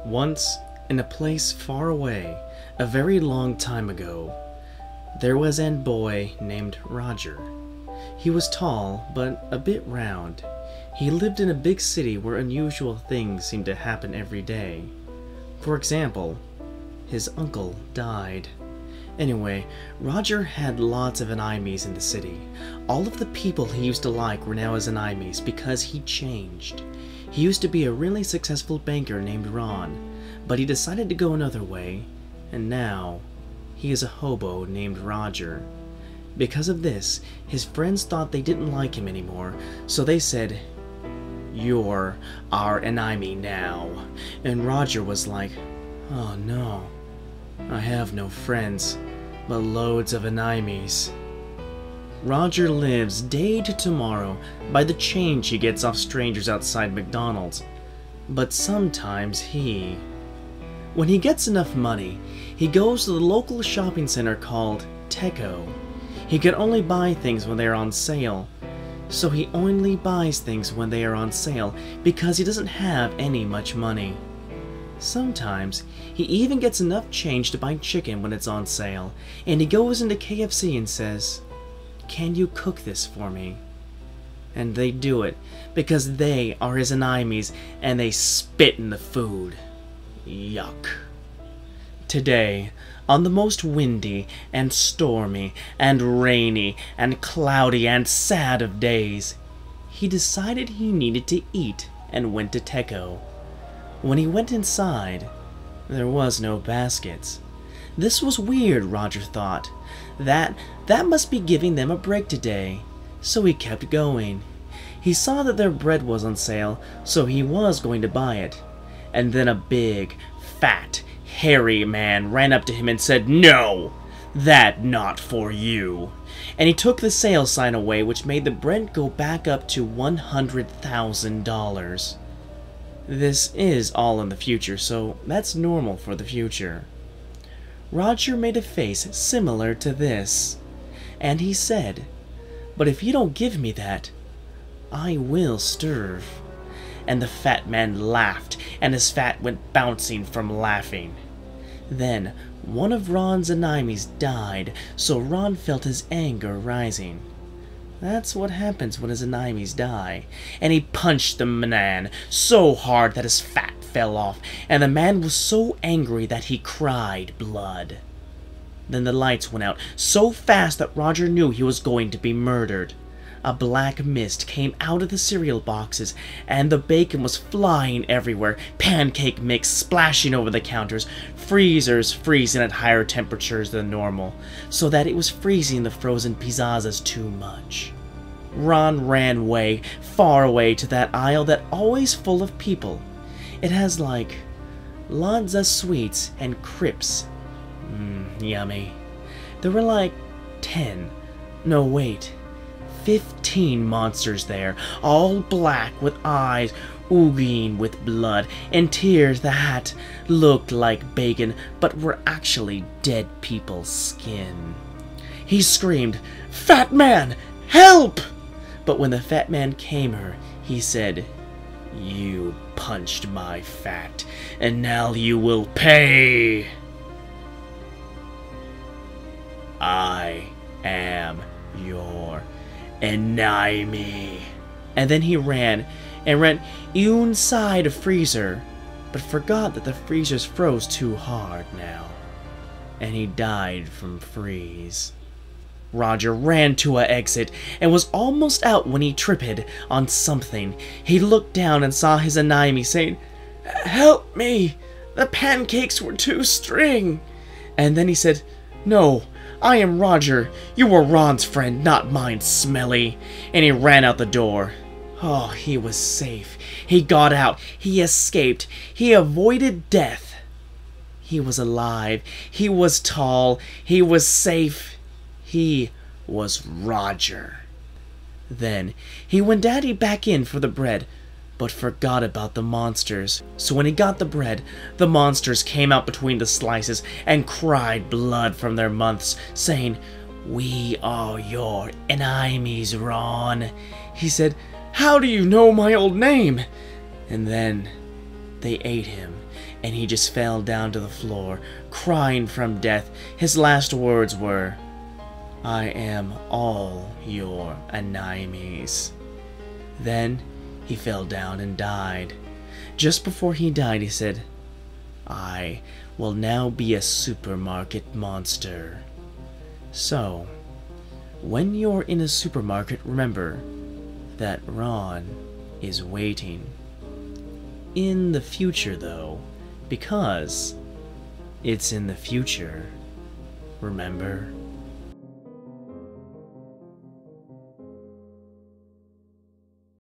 Once, in a place far away, a very long time ago, there was a boy named Roger. He was tall, but a bit round. He lived in a big city where unusual things seemed to happen every day. For example, his uncle died. Anyway, Roger had lots of enemies in the city. All of the people he used to like were now his enemies because he changed. He used to be a really successful banker named Ron, but he decided to go another way, and now he is a hobo named Roger. Because of this, his friends thought they didn't like him anymore, so they said, "You're our enemy now." And Roger was like, "Oh no, I have no friends, but loads of enemies." Roger lives day to tomorrow by the change he gets off strangers outside McDonald's. But sometimes when he gets enough money, he goes to the local shopping center called Teco. He can only buy things when they are on sale. So he only buys things when they are on sale because he doesn't have much money. Sometimes he even gets enough change to buy chicken when it's on sale, and he goes into KFC and says, "Can you cook this for me?" And they do it because they are his enemies and they spit in the food. Yuck. Today, on the most windy and stormy and rainy and cloudy and sad of days, he decided he needed to eat and went to Teco. When he went inside, there was no baskets. This was weird, Roger thought. That must be giving them a break today. So he kept going. He saw that their bread was on sale, so he was going to buy it. And then a big, fat, hairy man ran up to him and said, "No, that not for you." And he took the sale sign away, which made the bread go back up to $100,000. This is all in the future, so that's normal for the future. Roger made a face similar to this, and he said, "But if you don't give me that, I will starve." And the fat man laughed, and his fat went bouncing from laughing. Then one of Ron's enemies died, so Ron felt his anger rising. That's what happens when his enemies die. And he punched the man so hard that his fat fell off, and the man was so angry that he cried blood. Then the lights went out so fast that Roger knew he was going to be murdered. A black mist came out of the cereal boxes, and the bacon was flying everywhere, pancake mix splashing over the counters, freezers freezing at higher temperatures than normal, so that it was freezing the frozen pizzazz too much. Ron ran way, far away to that aisle that always full of people. It has like lots of sweets and crisps. Yummy. There were like 15 monsters there, all black with eyes ooging with blood, and tears that looked like bacon but were actually dead people's skin. He screamed, "Fat man, help!" But when the fat man came her, he said, "You punched my fat, and now you will pay. I am your enemy." And then he ran inside a freezer, but forgot that the freezers froze too hard now, and he died from freeze. Roger ran to an exit and was almost out when he tripped on something. He looked down and saw his enemy saying, "Help me, the pancakes were too string." And then he said, "No, I am Roger. You were Ron's friend, not mine, Smelly." And he ran out the door. Oh, he was safe. He got out. He escaped. He avoided death. He was alive. He was tall. He was safe. He was Roger. Then he went Daddy back in for the bread. but forgot about the monsters. So when he got the bread, the monsters came out between the slices and cried blood from their mouths, saying, "We are your enemies, Ron." He said, "How do you know my old name?" And then they ate him, and he just fell down to the floor, crying from death. His last words were, "I am all your enemies." Then he fell down and died. Just before he died, he said, "I will now be a supermarket monster." So, when you're in a supermarket, remember that Ron is waiting. In the future, though, because it's in the future, remember?